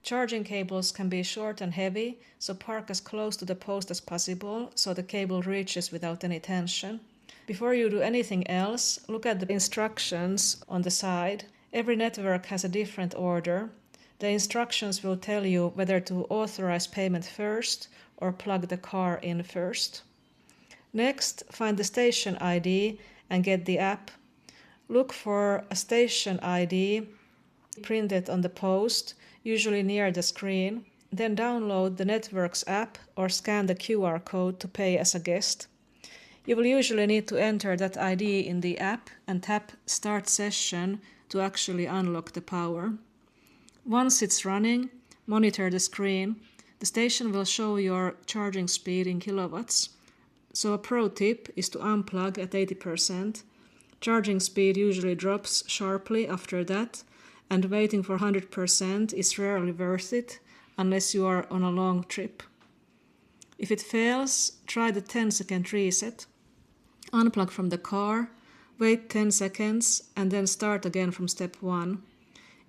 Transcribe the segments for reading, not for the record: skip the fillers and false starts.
Charging cables can be short and heavy, so park as close to the post as possible so the cable reaches without any tension. Before you do anything else, look at the instructions on the side. Every network has a different order. The instructions will tell you whether to authorize payment first or plug the car in first. Next, find the station ID and get the app. Look for a station ID printed on the post, usually near the screen. Then download the network's app or scan the QR code to pay as a guest. You will usually need to enter that ID in the app and tap Start Session to actually unlock the power. Once it's running, monitor the screen. The station will show your charging speed in kilowatts. So a pro tip is to unplug at 80%. Charging speed usually drops sharply after that, and waiting for 100% is rarely worth it unless you are on a long trip. If it fails, try the 10-second reset. Unplug from the car, wait 10 seconds, and then start again from step 1.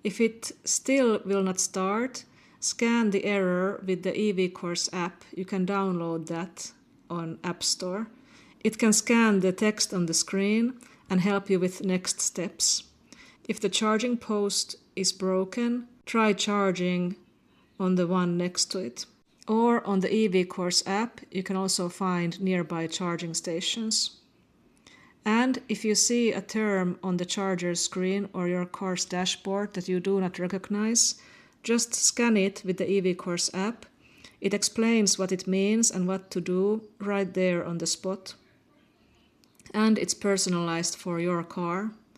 If it still will not start, scan the error with the EVcourse app. You can download that on App Store. It can scan the text on the screen and help you with next steps. If the charging post is broken, try charging on the one next to it. Or on the EVcourse app, you can also find nearby charging stations. And if you see a term on the charger screen or your car's dashboard that you do not recognize, just scan it with the EVcourse app. It explains what it means and what to do right there on the spot. And it's personalized for your car.